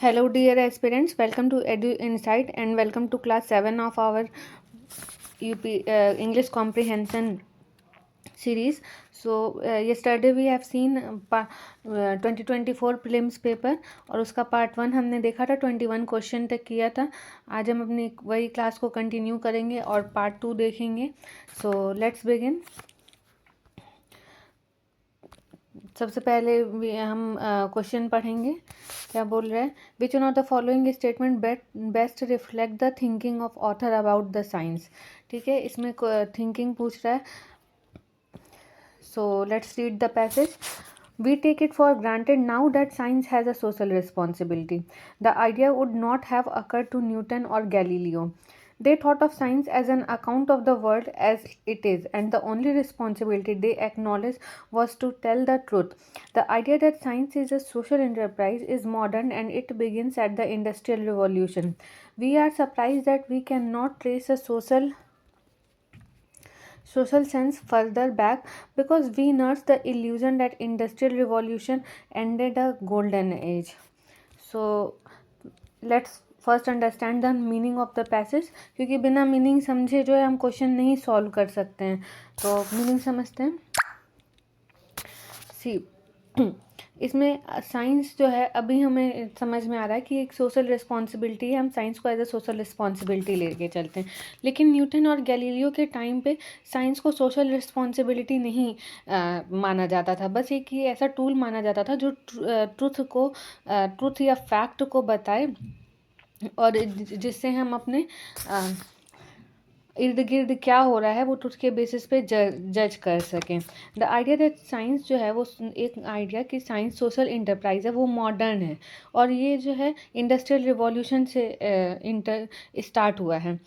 Hello, dear aspirants. Welcome to Edu Insight and welcome to class 7 of our UP English Comprehension series. So, yesterday we have seen 2024 prelims paper और उसका part 1 हमने देखा था, 21 question तक किया था. आज हम अपनी वही क्लास को कंटिन्यू करेंगे और पार्ट 2 देखेंगे. So let's begin. सबसे पहले हम क्वेश्चन पढ़ेंगे. क्या बोल रहा है? Which one of the following statement best reflect the thinking of author about the science. ठीक है, इसमें थिंकिंग पूछ रहा है. So let's read the passage. We take it for granted now that science has a social responsibility. The idea would not have occurred to Newton or Galileo. They thought of science as an account of the world as it is, and the only responsibility they acknowledged was to tell the truth. The idea that science is a social enterprise is modern and it begins at the Industrial Revolution. We are surprised that we cannot trace a social sense further back because we nurse the illusion that industrial revolution ended a golden age. So let's first understand the meaning of the passage, क्योंकि बिना meaning समझे जो है हम question नहीं solve कर सकते हैं. तो मीनिंग समझते हैं. सी इसमें साइंस जो है अभी हमें समझ में आ रहा है कि एक सोशल रिस्पॉन्सिबिलिटी है. हम साइंस को एज अ सोशल रिस्पॉन्सिबिलिटी लेके चलते हैं. लेकिन न्यूटन और गैलीलियो के टाइम पे साइंस को सोशल रिस्पॉन्सिबिलिटी नहीं माना जाता था. बस एक ये ऐसा टूल माना जाता था जो ट्रुथ या फैक्ट को बताए और जिससे हम अपने इर्द गिर्द क्या हो रहा है वो ट्रुथ के बेसिस पे जज कर सकें. द आइडिया दैट साइंस जो है वो एक आइडिया कि साइंस सोशल इंटरप्राइज है, वो मॉडर्न है और ये जो है इंडस्ट्रियल रिवॉल्यूशन से स्टार्ट हुआ है.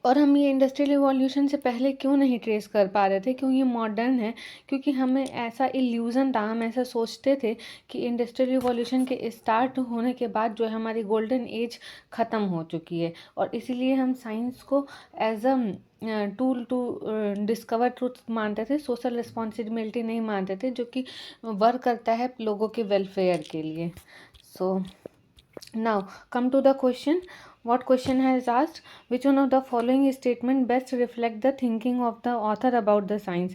और हम ये इंडस्ट्रियल रिवॉल्यूशन से पहले क्यों नहीं ट्रेस कर पा रहे थे? क्यों ये मॉडर्न है? क्योंकि हमें ऐसा इल्यूज़न था, हम ऐसा सोचते थे कि इंडस्ट्रियल रिवॉल्यूशन के स्टार्ट होने के बाद जो है हमारी गोल्डन एज ख़त्म हो चुकी है और इसीलिए हम साइंस को as a tool to discover truth मानते थे, सोशल रिस्पॉन्सिबिलिटी नहीं मानते थे जो कि वर्क करता है लोगों के वेलफेयर के लिए. So now come to the question. What question has asked? Which one of the following statement best reflect the thinking of the author about the science?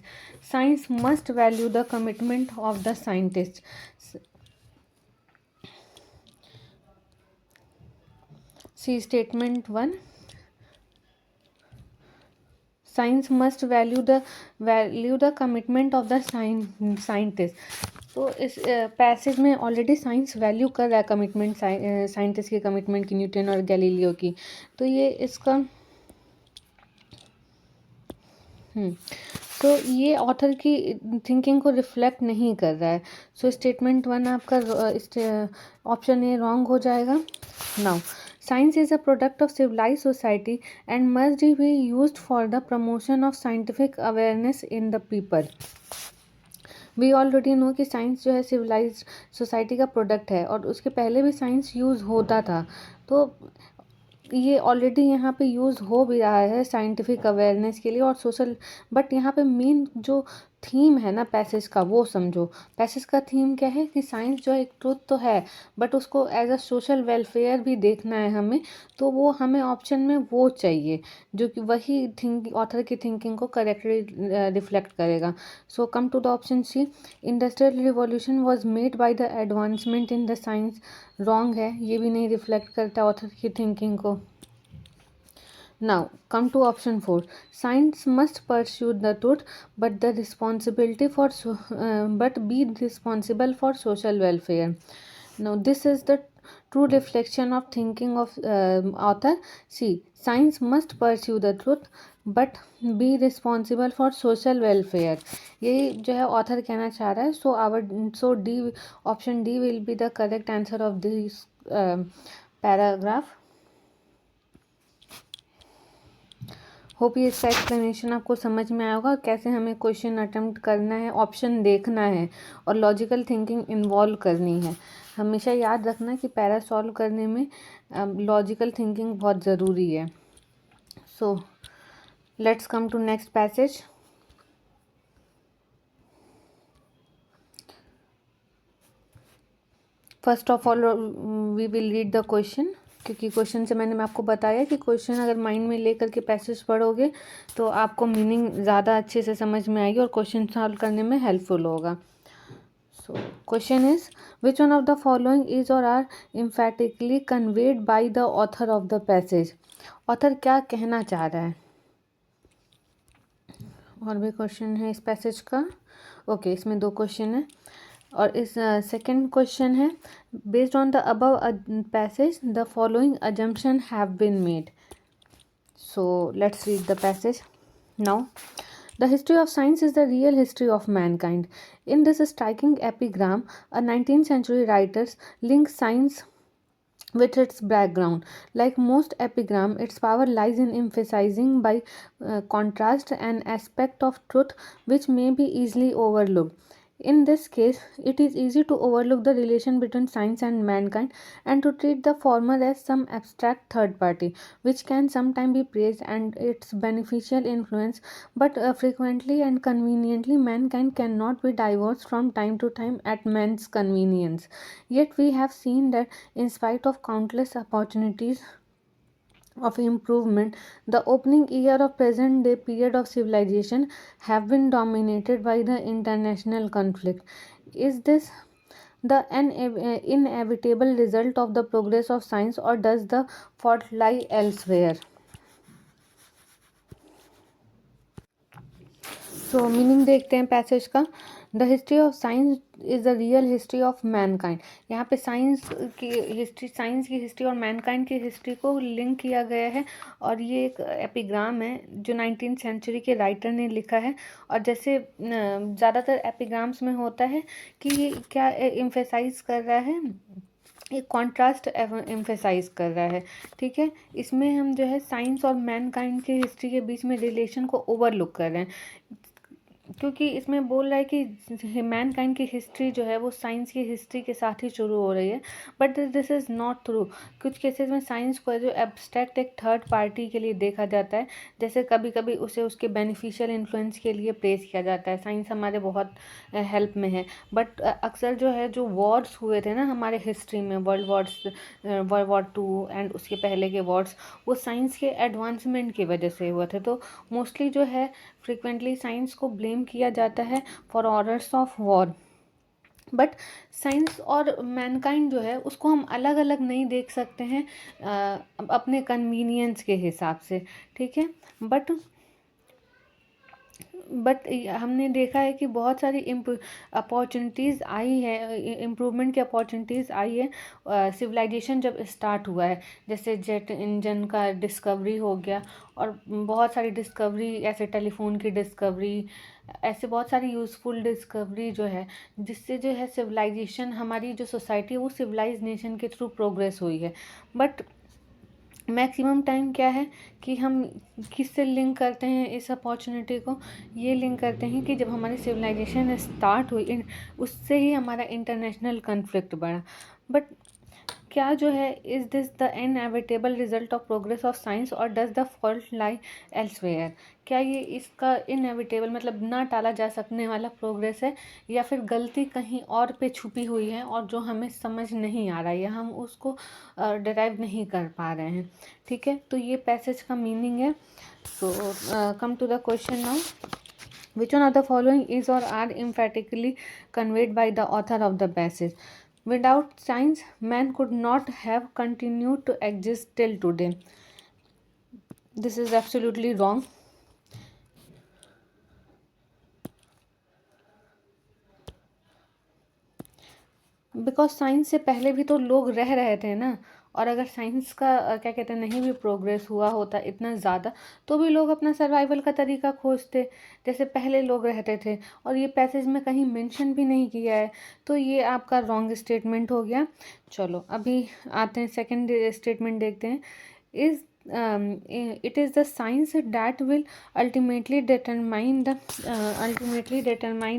Science must value the commitment of the scientist. See statement 1. Science must value the commitment of the scientist. तो इस passage में already science value कर रहा है commitment, scientist की commitment की, Newton और Galileo की. तो ये इसका तो ये ऑथर की थिंकिंग को रिफ्लेक्ट नहीं कर रहा है. सो स्टेटमेंट 1 आपका ऑप्शन ए रॉन्ग हो जाएगा. Now science is a product of civilise society and must be used for the promotion of scientific awareness in the people. We already know कि science जो है सिविलाइज सोसाइटी का product है और उसके पहले भी साइंस यूज़ होता था. तो ये ऑलरेडी यहाँ पे यूज़ हो भी रहा है साइंटिफिक अवेयरनेस के लिए और सोशल. बट यहाँ पे मेन जो थीम है ना पैसेज का, वो समझो. पैसेज का थीम क्या है कि साइंस जो है एक ट्रूथ तो है बट उसको एज अ सोशल वेलफेयर भी देखना है हमें. तो वो हमें ऑप्शन में वो चाहिए जो कि वही ऑथर की थिंकिंग को करेक्टली रिफ्लेक्ट करेगा. So come to the option C. Industrial revolution was made by the advancement in the science. Wrong है, ये भी नहीं रिफ्लेक्ट करता ऑथर की थिंकिंग को. Now come to option 4. Science must pursue the truth but be responsible for social welfare. Now this is the true reflection of thinking of author. See, science must pursue the truth but be responsible for social welfare. यही जो है author कहना चाह रहा है. So D option D will be the correct answer of this paragraph. Hope ये इसका explanation आपको समझ में आया होगा कैसे हमें क्वेश्चन अटेम्प्ट करना है, ऑप्शन देखना है और लॉजिकल थिंकिंग इन्वॉल्व करनी है. हमेशा याद रखना कि पैरा सॉल्व करने में लॉजिकल थिंकिंग बहुत ज़रूरी है. So let's come to next passage. First of all we will read the question, क्योंकि क्वेश्चन से मैं आपको बताया कि क्वेश्चन अगर माइंड में लेकर के पैसेज पढ़ोगे तो आपको मीनिंग ज़्यादा अच्छे से समझ में आएगी और क्वेश्चन सॉल्व करने में हेल्पफुल होगा. So question is, which one of the following is or are emphatically conveyed by the author of the passage? Author क्या कहना चाह रहा है. और भी क्वेश्चन है इस पैसेज का. ओके, इसमें 2 क्वेश्चन है और इस सेकंड क्वेश्चन है, based on the above passage the following assumption have been made. So let's read the passage now. The history of science is the real history of mankind. In this striking epigram, a 19th century writer links science with its background. Like most epigram, its power lies in emphasizing by contrast an aspect of truth which may be easily overlooked. In this case, it is easy to overlook the relation between science and mankind and to treat the former as some abstract third party, which can sometimes be praised and its beneficial influence, but frequently and conveniently mankind cannot be divorced from time to time at man's convenience. Yet we have seen that in spite of countless opportunities of improvement, the opening year of present day period of civilization have been dominated by the international conflict. Is this the inevitable result of the progress of science, or does the fault lie elsewhere? So meaning देखते हैं passage का. The history of science is the real history of Mankind. यहाँ पे science की history और Mankind की history को link किया गया है और ये एक एपिग्राम है जो 19th सेंचुरी के राइटर ने लिखा है. और जैसे ज़्यादातर एपिग्राम्स में होता है कि ये क्या एम्फेसाइज कर रहा है, एक कॉन्ट्रास्ट एम्फेसाइज कर रहा है. ठीक है, इसमें हम जो है साइंस और मैनकाइंड की हिस्ट्री के बीच में रिलेशन को ओवरलुक कर रहे हैं, क्योंकि इसमें बोल रहा है कि मैनकाइंड की हिस्ट्री जो है वो साइंस की हिस्ट्री के साथ ही शुरू हो रही है. But this is not true. कुछ केसेस में साइंस को जो एब्स्ट्रैक्ट एक थर्ड पार्टी के लिए देखा जाता है. जैसे कभी कभी उसे उसके बेनिफिशियल इन्फ्लुएंस के लिए प्रेस किया जाता है, साइंस हमारे बहुत हेल्प में है. बट अक्सर जो है जो वॉर्स हुए थे ना हमारे हिस्ट्री में, वर्ल्ड वॉर 2 एंड उसके पहले के वॉर्स, वो साइंस के एडवांसमेंट की वजह से हुए थे. तो मोस्टली जो है फ्रिक्वेंटली साइंस को ब्लेम किया जाता है for orders of war. But science और मैनकाइंड जो है उसको हम अलग अलग नहीं देख सकते हैं अपने कन्वीनियंस के हिसाब से. ठीक है, बट हमने देखा है कि बहुत सारी अपॉर्चुनिटीज़ आई है, इम्प्रूवमेंट की अपॉर्चुनिटीज़ आई है सिविलाइजेशन जब स्टार्ट हुआ है. जैसे जेट इंजन का डिस्कवरी हो गया और बहुत सारी डिस्कवरी, ऐसे टेलीफोन की डिस्कवरी, ऐसे बहुत सारी यूज़फुल डिस्कवरी जो है जिससे जो है सिविलाइजेशन, हमारी जो सोसाइटी है वो सिविलाइज नेशन के थ्रू प्रोग्रेस हुई है. बट मैक्सिमम टाइम क्या है कि हम किससे लिंक करते हैं इस अपॉर्चुनिटी को, ये लिंक करते हैं कि जब हमारी सिविलाइजेशन स्टार्ट हुई उससे ही हमारा इंटरनेशनल कन्फ्लिक्ट बढ़ा. बट क्या जो है, is this the inevitable result of progress of science और does the fault lie elsewhere? क्या ये इसका इनएविटेबल मतलब ना टाला जा सकने वाला प्रोग्रेस है, या फिर गलती कहीं और पे छुपी हुई है और जो हमें समझ नहीं आ रहा है या हम उसको डिराइव नहीं कर पा रहे हैं. ठीक है, तो ये पैसेज का मीनिंग है. So come to the question now. Which one of the following is or are emphatically conveyed by the author of the passage? Without science, man could not have continued to exist till today. This is absolutely wrong. Because science से पहले भी तो लोग रह रहे थे ना. और अगर साइंस का क्या कहते हैं नहीं भी प्रोग्रेस हुआ होता इतना ज़्यादा, तो भी लोग अपना सर्वाइवल का तरीका खोजते जैसे पहले लोग रहते थे. और ये पैसेज में कहीं मेंशन भी नहीं किया है, तो ये आपका रॉन्ग स्टेटमेंट हो गया. चलो अभी आते हैं सेकंड स्टेटमेंट देखते हैं. Is it is the science that will ultimately determine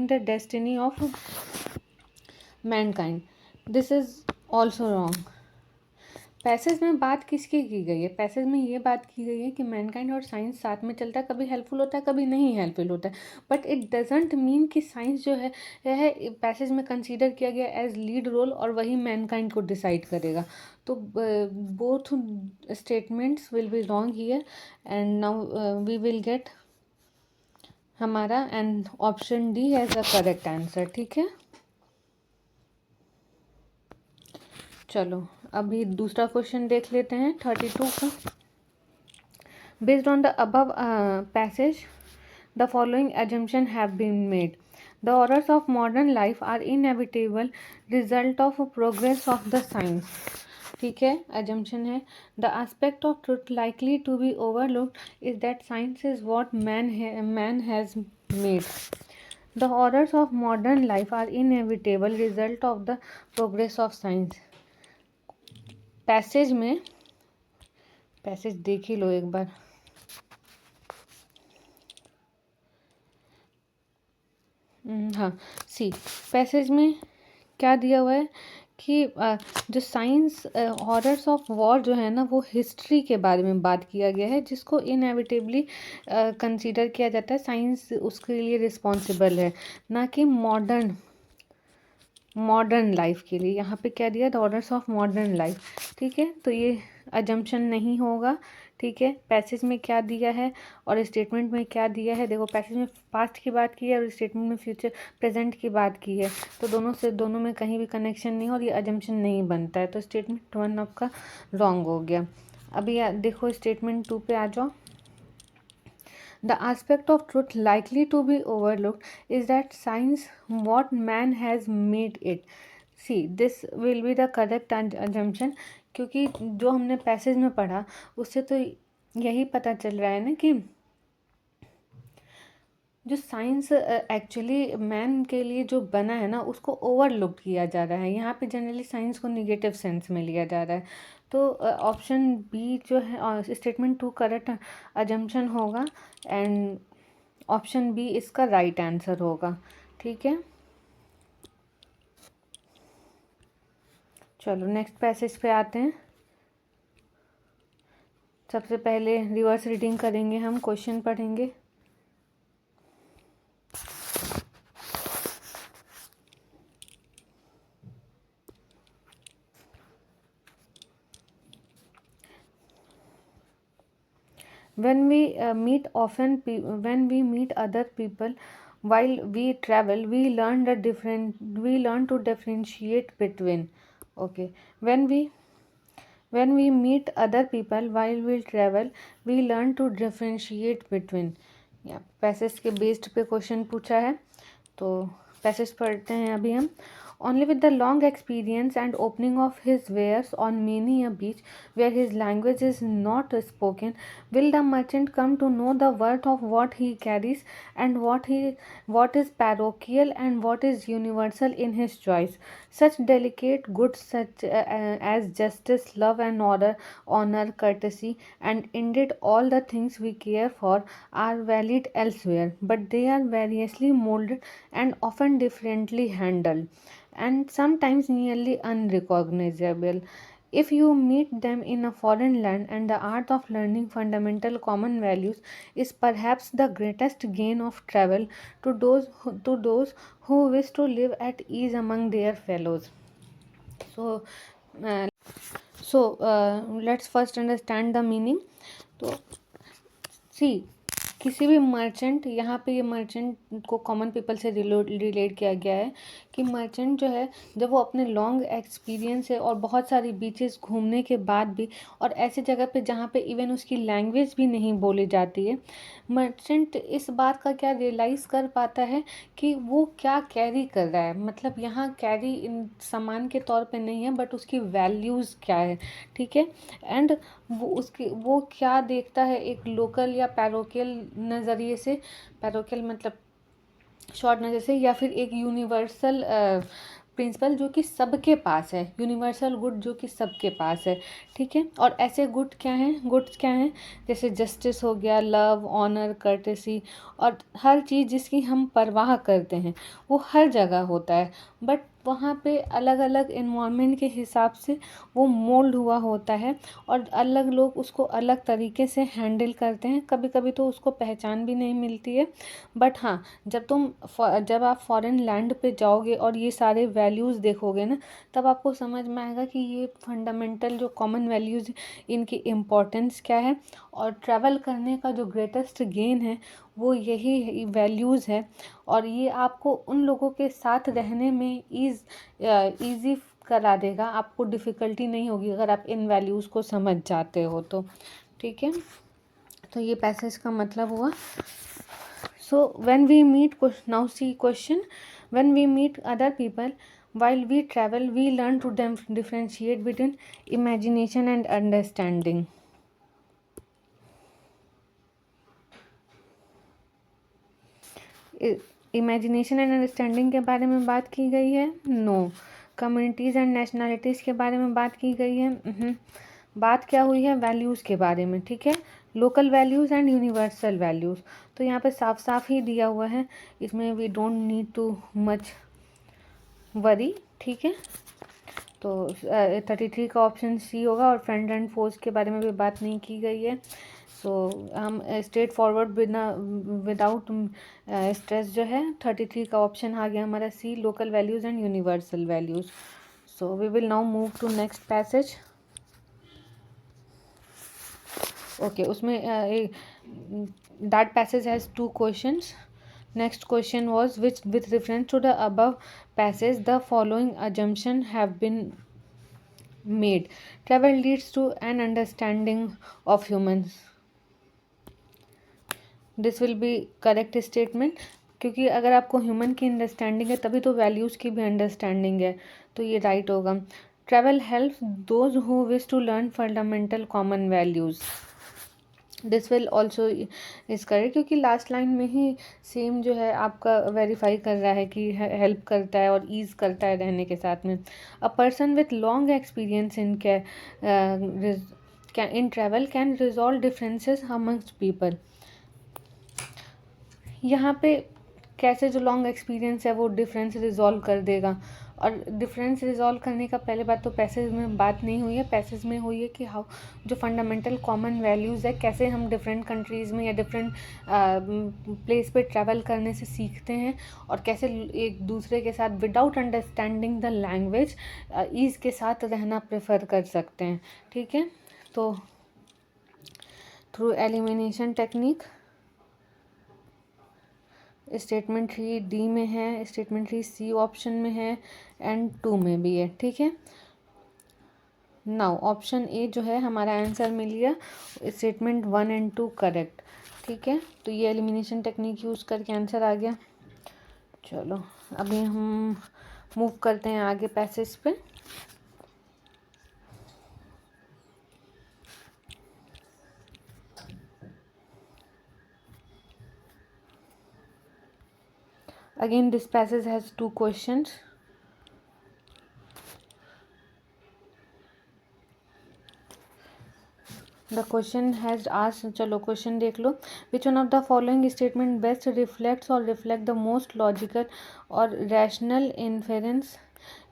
the destiny of mankind. This is also wrong. Passage में बात किसकी की गई है? पैसेज में ये बात की गई है कि मैनकाइंड और साइंस साथ में चलता है, कभी हेल्पफुल होता है, कभी नहीं हेल्पफुल होता है, बट इट डजेंट मीन कि साइंस जो है यह पैसेज में कंसीडर किया गया एज लीड रोल और वही मैनकाइंड को डिसाइड करेगा। तो both statements will be wrong here and now we will get हमारा and option D as a correct answer. ठीक है, चलो अभी दूसरा क्वेश्चन देख लेते हैं 32 का। Based on the above passage the following assumption have been made. The horrors of modern life are inevitable result of progress of the science. ठीक है, assumption है the aspect of truth likely to be overlooked is that science is what man has made. The horrors of modern life are inevitable result of the progress of science. Passage में passage देख ही लो एक बार। हाँ, सी passage में क्या दिया हुआ है कि जो साइंस हॉरर्स ऑफ वॉर जो है ना वो हिस्ट्री के बारे में बात किया गया है, जिसको इनएविटेबली कंसीडर किया जाता है, साइंस उसके लिए रिस्पॉन्सिबल है, ना कि मॉडर्न लाइफ के लिए। यहाँ पे क्या दिया, the orders of modern life. ठीक है, तो ये अजम्पशन नहीं होगा। ठीक है, पैसेज में क्या दिया है और स्टेटमेंट में क्या दिया है, देखो पैसेज में पास्ट की बात की है और स्टेटमेंट में फ्यूचर प्रेजेंट की बात की है, तो दोनों में कहीं भी कनेक्शन नहीं और ये अजम्पशन नहीं बनता है, तो स्टेटमेंट 1 आपका रॉन्ग हो गया। अभी देखो स्टेटमेंट 2 पे आ जाओ। The aspect of truth likely to be overlooked is that science what man has made it. See, this will be the correct assumption, क्योंकि जो हमने पैसेज में पढ़ा उससे तो यही पता चल रहा है ना कि जो साइंस एक्चुअली मैन के लिए जो बना है ना उसको ओवरलुक किया जा रहा है। यहाँ पे जनरली साइंस को निगेटिव सेंस में लिया जा रहा है, तो ऑप्शन बी जो है स्टेटमेंट 2 करेक्ट अजम्पशन होगा एंड ऑप्शन बी इसका राइट आंसर होगा। ठीक है, चलो नेक्स्ट पैसेज पे आते हैं। सबसे पहले रिवर्स रीडिंग करेंगे, हम क्वेश्चन पढ़ेंगे। When we meet when we meet other people while we travel, we learn to differentiate between. Okay, when we meet other people while we travel, we learn to differentiate between. या passage के based पे question पूछा है, तो passage पढ़ते हैं अभी हम। Only with the long experience and opening of his wares on many a beach where his language is not spoken will the merchant come to know the worth of what he carries and what is parochial and what is universal in his choice. Such delicate goods such as justice, love and honor, courtesy, and indeed all the things we care for are valid elsewhere, but they are variously molded and often differently handled, and sometimes nearly unrecognizable. If you meet them in a foreign land, and the art of learning fundamental common values is perhaps the greatest gain of travel to those who wish to live at ease among their fellows. So, uh, let's first understand the meaning. तो सी किसी भी merchant, यहाँ पे ये merchant को common people से relate किया गया है कि मर्चेंट जो है जब वो अपने लॉन्ग एक्सपीरियंस है और बहुत सारी बीचेस घूमने के बाद भी और ऐसी जगह पे जहाँ पे इवन उसकी लैंग्वेज भी नहीं बोली जाती है, मर्चेंट इस बात का क्या रियलाइज़ कर पाता है कि वो क्या कैरी कर रहा है, मतलब यहाँ कैरी सामान के तौर पे नहीं है बट उसकी वैल्यूज़ क्या है। ठीक है, एंड वो क्या देखता है एक लोकल या पैरोकियल नज़रिए से, पैरोकियल मतलब शॉर्ट नज़र से, या फिर एक यूनिवर्सल प्रिंसिपल जो कि सबके पास है, यूनिवर्सल गुड जो कि सबके पास है। ठीक है, और ऐसे गुड्स क्या हैं, जैसे जस्टिस हो गया, लव, ऑनर, कर्टेसी, और हर चीज़ जिसकी हम परवाह करते हैं वो हर जगह होता है, बट वहाँ पे अलग अलग इन्वायरमेंट के हिसाब से वो मोल्ड हुआ होता है और अलग लोग उसको अलग तरीके से हैंडल करते हैं। कभी कभी तो उसको पहचान भी नहीं मिलती है। बट हाँ, जब आप फॉरेन लैंड पे जाओगे और ये सारे वैल्यूज़ देखोगे ना, तब आपको समझ में आएगा कि ये फंडामेंटल जो कॉमन वैल्यूज़, इनकी इम्पोर्टेंस क्या है। और ट्रैवल करने का जो ग्रेटेस्ट गेन है वो यही वैल्यूज़ है। और ये आपको उन लोगों के साथ रहने में ईज़ी करा देगा, आपको डिफ़िकल्टी नहीं होगी अगर आप इन वैल्यूज़ को समझ जाते हो तो। ठीक है, तो ये पैसेज का मतलब हुआ। So when we meet, now see question, when we meet other people while we travel, we learn to differentiate between imagination and understanding. Imagination and understanding के बारे में बात की गई है? नो। कम्युनिटीज़ एंड नेशनैलिटीज़ के बारे में बात की गई है? बात क्या हुई है? वैल्यूज़ के बारे में। ठीक है, local values and universal values. तो यहाँ पे साफ साफ ही दिया हुआ है, इसमें we don't need too much worry. ठीक है, तो 33 का ऑप्शन सी होगा। और फ्रेंड एंड फोर्स के बारे में भी बात नहीं की गई है। सो हम स्ट्रेट फॉरवर्ड बिना विदाउट स्ट्रेस जो है 33 का ऑप्शन आ गया हमारा C, local values and universal values. So we will now move to next passage. Okay, उसमें that passage has 2 questions. Next question was, which with reference to the above passage the following assumption have been made. Travel leads to an understanding of humans. This will be correct statement, क्योंकि अगर आपको human की understanding है तभी तो values की भी understanding है, तो ये राइट होगा। Travel helps those who wish to learn fundamental common values. This will also is correct, क्योंकि लास्ट लाइन में ही सेम जो है आपका वेरीफाई कर रहा है कि हेल्प करता है और ईज करता है रहने के साथ में। A person with long experience in travel can resolve differences amongst people. यहाँ पे कैसे जो लॉन्ग एक्सपीरियंस है वो डिफरेंस रिजॉल्व कर देगा। और डिफरेंस रिजॉल्व करने का पहले बात तो पैसेज में बात नहीं हुई है। पैसेज में हुई है कि हाउ जो फंडामेंटल कॉमन वैल्यूज़ है कैसे हम डिफरेंट कंट्रीज़ में या डिफरेंट प्लेस पे ट्रैवल करने से सीखते हैं, और कैसे एक दूसरे के साथ without understanding the language ease के साथ रहना प्रेफर कर सकते हैं। ठीक है, तो through elimination technique statement 3 D में है, स्टेटमेंट 3 सी ऑप्शन में है एंड 2 में भी है। ठीक है, नाउ ऑप्शन ए जो है हमारा आंसर मिल गया, स्टेटमेंट 1 एंड 2 करेक्ट। ठीक है, तो ये एलिमिनेशन टेक्निक यूज़ करके आंसर आ गया। चलो अभी हम मूव करते हैं आगे पैसेज पे। Again, this passage has 2 questions. The question has asked, चलो क्वेश्चन देख लो। Which one of the following statement best reflects or reflect the most logical or rational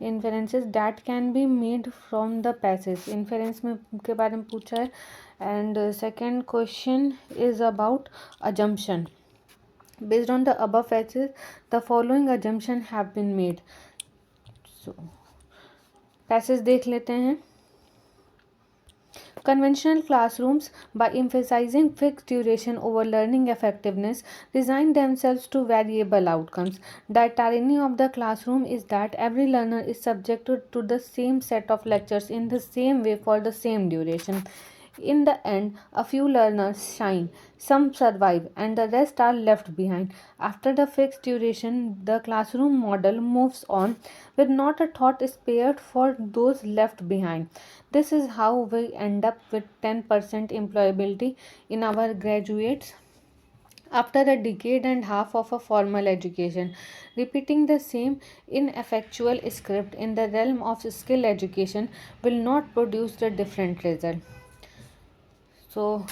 inferences that can be made from the passage? Inference में के बारे में पूछा है। And second question is about assumption. Based on the above passage, the following assumption have been made. So, passage देख लेते हैं। Conventional classrooms, by emphasizing fixed duration over learning effectiveness, design themselves to variable outcomes. The tyranny of the classroom is that every learner is subjected to the same set of lectures in the same way for the same duration. In the end, a few learners shine, some survive, and the rest are left behind. After the fixed duration, the classroom model moves on with not a thought spared for those left behind. This is how we end up with 10% employability in our graduates after a decade and half of a formal education. Repeating the same ineffectual script in the realm of skill education will not produce the different result. So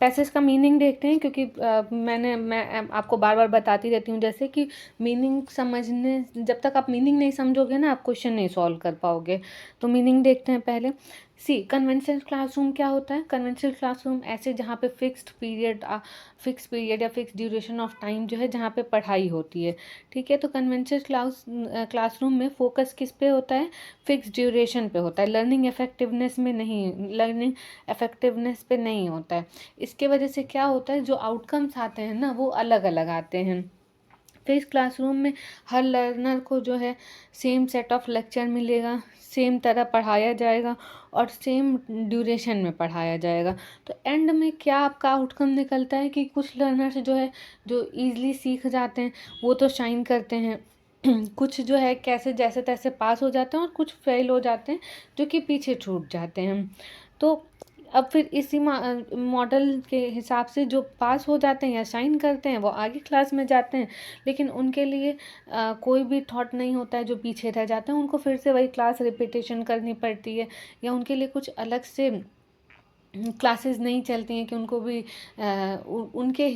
passage का meaning देखते हैं, क्योंकि मैं आपको बार बार बताती रहती हूँ जैसे कि मीनिंग समझने, जब तक आप मीनिंग नहीं समझोगे ना आप क्वेश्चन नहीं सॉल्व कर पाओगे। तो मीनिंग देखते हैं पहले। सी, कन्वेंशनल क्लासरूम क्या होता है? कन्वेंशनल क्लासरूम ऐसे जहाँ पे फिक्स पीरियड या फिक्स ड्यूरेशन ऑफ टाइम जो है जहाँ पे पढ़ाई होती है। ठीक है, तो कन्वेंशनल क्लासरूम में फोकस किस पे होता है? फिक्स ड्यूरेशन पे होता है, लर्निंग इफेक्टिवनेस पे नहीं होता है। इसके वजह से क्या होता है, जो आउटकम्स आते हैं ना वो अलग अलग आते हैं। फिर इस क्लासरूम में हर लर्नर को जो है सेम सेट ऑफ लेक्चर मिलेगा, सेम तरह पढ़ाया जाएगा और सेम ड्यूरेशन में पढ़ाया जाएगा। तो एंड में क्या आपका आउटकम निकलता है कि कुछ लर्नर्स जो है जो ईज़िली सीख जाते हैं वो तो शाइन करते हैं, कुछ जो है कैसे जैसे तैसे पास हो जाते हैं और कुछ फेल हो जाते हैं जो कि पीछे छूट जाते हैं। तो अब फिर इसी मॉडल के हिसाब से जो पास हो जाते हैं या शाइन करते हैं वो आगे क्लास में जाते हैं, लेकिन उनके लिए कोई भी थॉट नहीं होता है, जो पीछे रह जाते हैं उनको फिर से वही क्लास रिपीटेशन करनी पड़ती है, या उनके लिए कुछ अलग से क्लासेस नहीं चलती हैं कि उनको भी उनके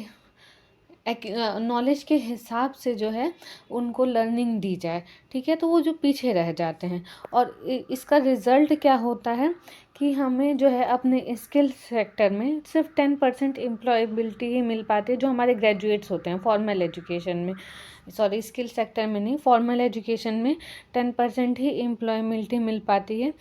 नॉलेज के हिसाब से जो है उनको लर्निंग दी जाए। ठीक है, तो वो जो पीछे रह जाते हैं और इसका रिज़ल्ट क्या होता है कि हमें जो है अपने स्किल सेक्टर में सिर्फ 10% एम्प्लॉयबिलिटी ही मिल पाती है, जो हमारे ग्रेजुएट्स होते हैं फॉर्मल एजुकेशन में, सॉरी स्किल सेक्टर में नहीं, फॉर्मल एजुकेशन में 10% ही एम्प्लॉयबिलिटी मिल पाती है।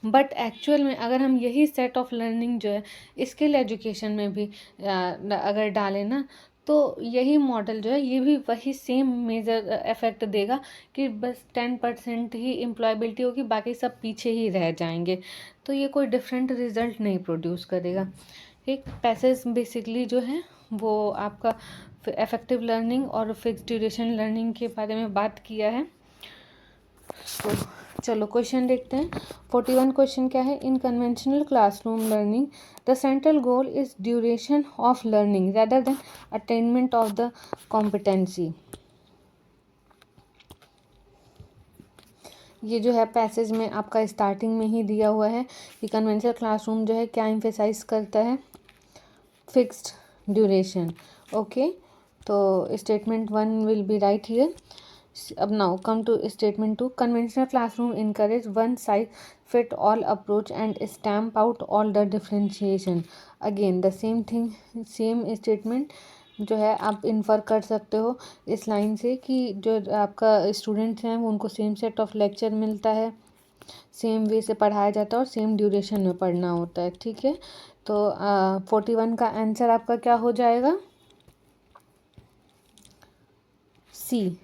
बट एक्चुअल में अगर हम यही सेट ऑफ लर्निंग जो है स्किल एजुकेशन में भी अगर डालें ना, तो यही मॉडल जो है ये भी वही सेम मेजर इफेक्ट देगा कि बस 10% ही एम्प्लॉयबिलिटी होगी, बाकी सब पीछे ही रह जाएंगे। तो ये कोई डिफरेंट रिजल्ट नहीं प्रोड्यूस करेगा। एक पैसेज बेसिकली जो है वो आपका इफेक्टिव लर्निंग और फिक्स ड्यूरेशन लर्निंग के बारे में बात किया है। तो चलो क्वेश्चन देखते हैं। 41 क्वेश्चन क्या है? इन conventional classroom learning the central goal is duration of learning rather than attainment of the competency. ये जो है पैसेज में आपका स्टार्टिंग में ही दिया हुआ है कि कन्वेंशनल क्लासरूम जो है क्या एम्फेसाइज करता है? Fixed duration. ओके, तो statement 1 will be right here. अब now come to statement 2. Conventional classroom encourage one size fit all approach and stamp out all the differentiation. Again the same thing, same statement जो है आप infer कर सकते हो इस line से कि जो आपका स्टूडेंट्स हैं उनको सेम सेट ऑफ लेक्चर मिलता है, सेम वे से पढ़ाया जाता है और सेम ड्यूरेशन में पढ़ना होता है। ठीक है, तो 41 का आंसर आपका क्या हो जाएगा? सी।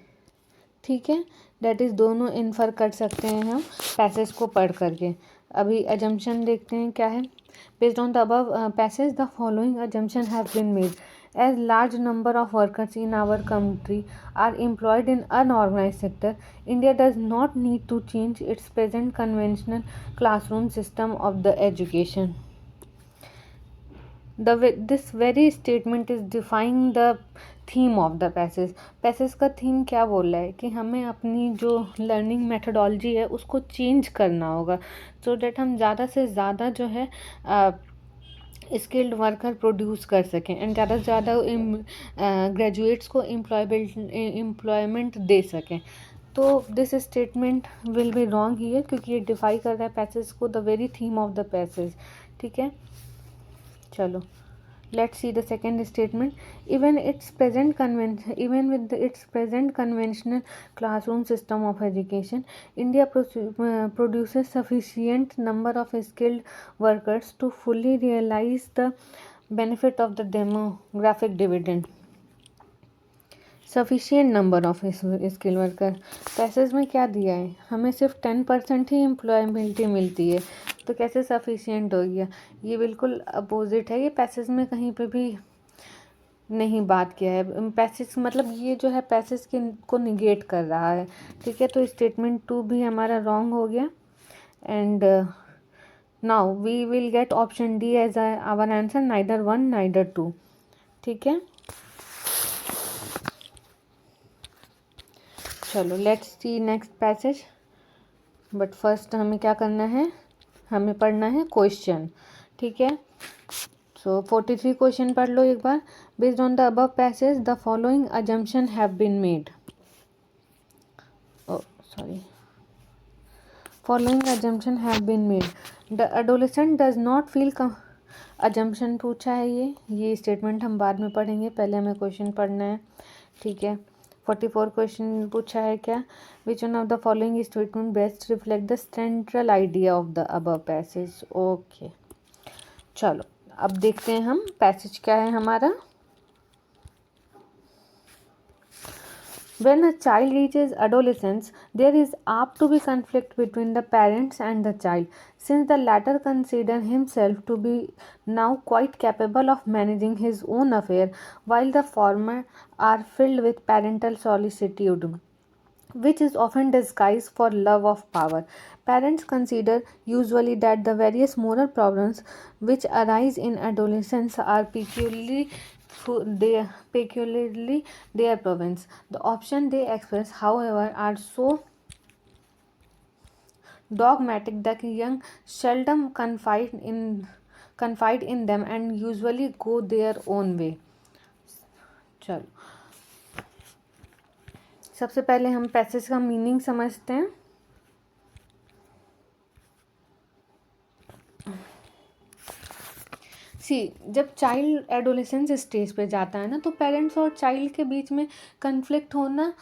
ठीक है, डेट इज़ दोनों इन्फर कर सकते हैं हम पैसेज को पढ़ करके। अभी अजम्पशन देखते हैं क्या है। Based on the above passage the following assumption have been made as large number of workers in our country are employed in unorganised sector, India does not need to change its present conventional classroom system of the education. This very statement is defying the theme of the passage. Passage का theme क्या बोल रहा है कि हमें अपनी जो learning methodology है उसको चेंज करना होगा सो डैट हम ज़्यादा से ज़्यादा जो है स्किल्ड वर्कर प्रोड्यूस कर सकें एंड ज़्यादा से ज़्यादा ग्रेजुएट्स को एम्प्लॉयमेंट दे सकें। तो this statement will be wrong here क्योंकि ये डिफाई कर रहा है पैसेज को, the very theme of the passage. ठीक है, चलो let's see the second statement. Even with its present conventional classroom system of education, India produces sufficient number of skilled workers to fully realize the benefit of the demographic dividend. Sufficient number of skill worker, passage में क्या दिया है? हमें सिर्फ 10% ही employability मिलती है, तो कैसे सफिशियंट हो गया? ये बिल्कुल अपोजिट है, ये पैसेज में कहीं पे भी नहीं बात किया है। पैसेज मतलब ये जो है पैसेज के को निगेट कर रहा है। ठीक है, तो स्टेटमेंट 2 भी हमारा रॉन्ग हो गया and now we will get option D as our answer, neither 1 neither 2. ठीक है, चलो let's see next passage, but first हमें क्या करना है? हमें पढ़ना है क्वेश्चन. ठीक है। सो 43 क्वेश्चन पढ़ लो एक बार। Based on the above passage the following assumption have been made. Sorry, following assumption have been made. The adolescent does not feel assumption पूछा है ये स्टेटमेंट हम बाद में पढ़ेंगे, पहले हमें क्वेश्चन पढ़ना है, ठीक है। 44 क्वेश्चन पूछा है क्या, which one of the following statement best reflect the central idea of the above passage. Okay, चलो अब देखते हैं हम पैसेज क्या है हमारा। When a child reaches adolescence, there is apt to be conflict between the parents and the child, since the latter consider himself to be now quite capable of managing his own affair, while the former are filled with parental solicitude, which is often disguised for love of power. Parents consider usually that the various moral problems which arise in adolescence are peculiarly their province. The options they express, however, are so dogmatic that young seldom confide in them and usually go their own way. चलो सबसे पहले हम passage का meaning समझते हैं। जब child adolescence stage पे जाता है ना, तो पेरेंट्स और चाइल्ड के बीच में कन्फ्लिक्ट होना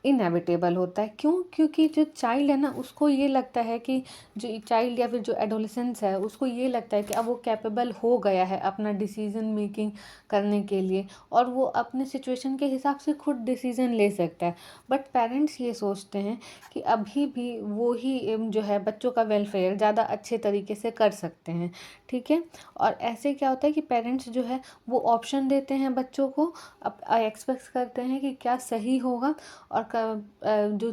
इनएविटेबल होता है। क्यों? क्योंकि जो चाइल्ड है ना, उसको ये लगता है कि जो चाइल्ड या फिर जो एडोलेसेंस है, उसको ये लगता है कि अब वो कैपेबल हो गया है अपना डिसीजन मेकिंग करने के लिए, और वो अपने सिचुएशन के हिसाब से खुद डिसीजन ले सकता है। बट पेरेंट्स ये सोचते हैं कि अभी भी वो ही जो है बच्चों का वेलफेयर ज़्यादा अच्छे तरीके से कर सकते हैं, ठीक है। और ऐसे क्या होता है कि पेरेंट्स जो है वो ऑप्शन देते हैं बच्चों को, अब एक्सपेक्ट करते हैं कि क्या सही होगा, और जो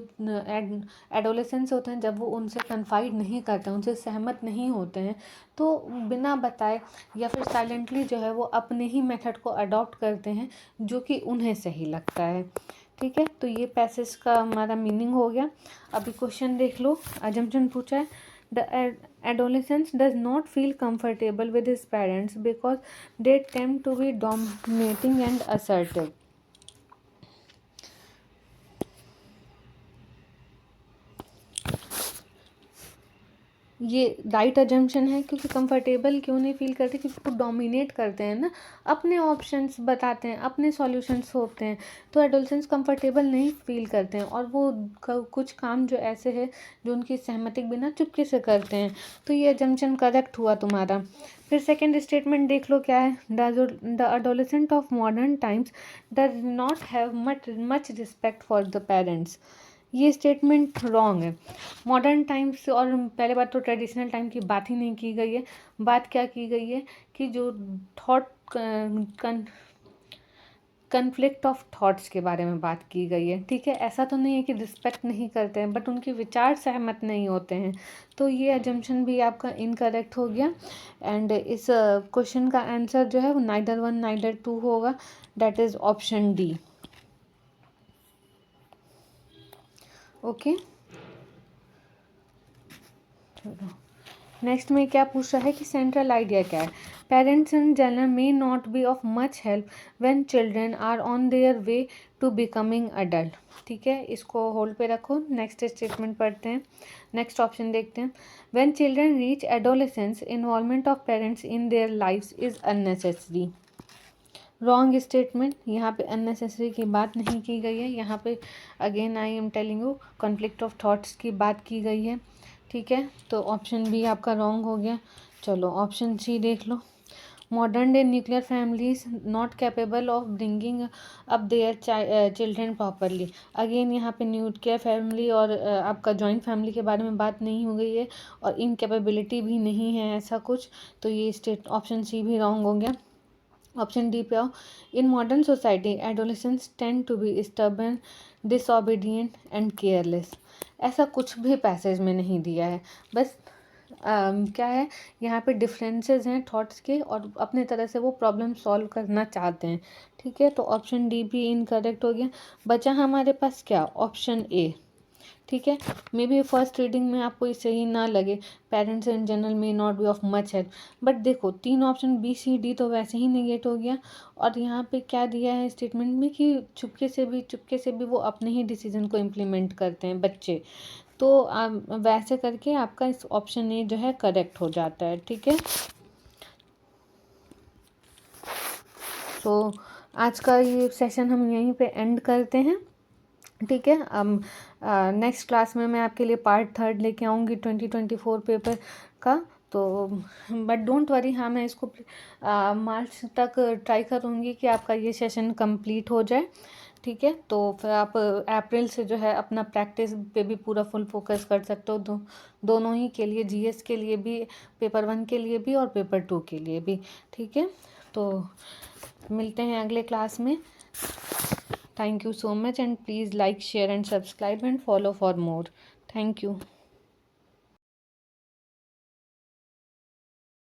एडोलेसेंस होते हैं जब वो उनसे कन्फाइड नहीं करते हैं, उनसे सहमत नहीं होते हैं, तो बिना बताए या फिर साइलेंटली जो है वो अपने ही मेथड को अडॉप्ट करते हैं जो कि उन्हें सही लगता है, ठीक है। तो ये पैसेज का हमारा मीनिंग हो गया। अभी क्वेश्चन देख लो, अजम्पशन पूछा है, the adolescent does not feel comfortable with his parents because they tend to be dominating and assertive. ये राइट अजम्पशन है, क्योंकि कंफर्टेबल क्यों नहीं फील करते, क्योंकि वो डोमिनेट करते हैं ना, अपने ऑप्शंस बताते हैं, अपने सॉल्यूशंस होते हैं, तो एडोलेसेंट्स कंफर्टेबल नहीं फील करते हैं, और वो कुछ काम जो ऐसे है जो उनकी सहमति के बिना चुपके से करते हैं। तो ये अजम्पशन करेक्ट हुआ तुम्हारा। फिर सेकेंड स्टेटमेंट देख लो क्या है, the adolescent of modern times does not have much respect for the parents. ये स्टेटमेंट रॉन्ग है। मॉडर्न टाइम्स, और पहले बात तो ट्रेडिशनल टाइम की बात ही नहीं की गई है। बात क्या की गई है कि जो थॉट कन्फ्लिक्ट ऑफ थॉट्स के बारे में बात की गई है, ठीक है। ऐसा तो नहीं है कि रिस्पेक्ट नहीं करते हैं, बट उनके विचार सहमत नहीं होते हैं। तो ये अजम्पशन भी आपका इनकरेक्ट हो गया। एंड इस क्वेश्चन का आंसर जो है वो नाइदर 1 नाइदर 2 होगा, that is option D. Okay, चलो नेक्स्ट में क्या पूछ रहा है कि सेंट्रल आइडिया क्या है। Parents in general may not be of much help when children are on their way to becoming adult, ठीक है। इसको होल्ड पे रखो, नेक्स्ट स्टेटमेंट पढ़ते हैं, नेक्स्ट ऑप्शन देखते हैं। When children reach adolescence involvement of parents in their lifes is unnecessary. Wrong statement, यहाँ पे अननेसेसरी की बात नहीं की गई है। यहाँ पे again I am telling you conflict of thoughts की बात की गई है, ठीक है। तो ऑप्शन बी आपका रॉन्ग हो गया। चलो ऑप्शन सी देख लो, modern day nuclear families not capable of bringing up their children properly. Again यहाँ पे न्यूक्लियर फैमिली और आपका जॉइंट फैमिली के बारे में बात नहीं हो गई है, और इनकेपेबिलिटी भी नहीं है ऐसा कुछ। तो ये स्टेट ऑप्शन सी भी रॉन्ग हो गया। ऑप्शन डी पे आओ, in modern society adolescents tend to be stubborn, disobedient and careless. ऐसा कुछ भी पैसेज में नहीं दिया है, बस क्या है यहाँ पे डिफरेंसेस हैं थॉट्स के, और अपने तरह से वो प्रॉब्लम सॉल्व करना चाहते हैं, ठीक है। तो ऑप्शन डी भी इनकरेक्ट हो गया। बचा हमारे पास क्या, ऑप्शन ए। ठीक है। मे बी फर्स्ट रीडिंग में आपको ये सही ना लगे, पेरेंट्स इन जनरल में not be of much help, but देखो 3 ऑप्शन बी सी डी तो वैसे ही निगेट हो गया, और यहाँ पे क्या दिया है स्टेटमेंट में कि चुपके से भी वो अपने ही डिसीजन को इम्प्लीमेंट करते हैं बच्चे, तो वैसे करके आपका इस ऑप्शन ए जो है करेक्ट हो जाता है। ठीक है, तो आज का ये सेशन हम यहीं पे एंड करते हैं। ठीक है, अब नेक्स्ट क्लास में मैं आपके लिए पार्ट 3 लेके आऊँगी 2024 पेपर का, तो बट डोंट वरी, हाँ मैं इसको मार्च तक ट्राई करूँगी कि आपका ये सेशन कंप्लीट हो जाए। ठीक है, तो फिर आप अप्रैल से जो है अपना प्रैक्टिस पे भी पूरा फुल फोकस कर सकते हो, दोनों ही के लिए, जीएस के लिए भी, पेपर 1 के लिए भी और पेपर 2 के लिए भी। ठीक है, तो मिलते हैं अगले क्लास में। Thank you so much, and please like, share and subscribe and follow for more. Thank you.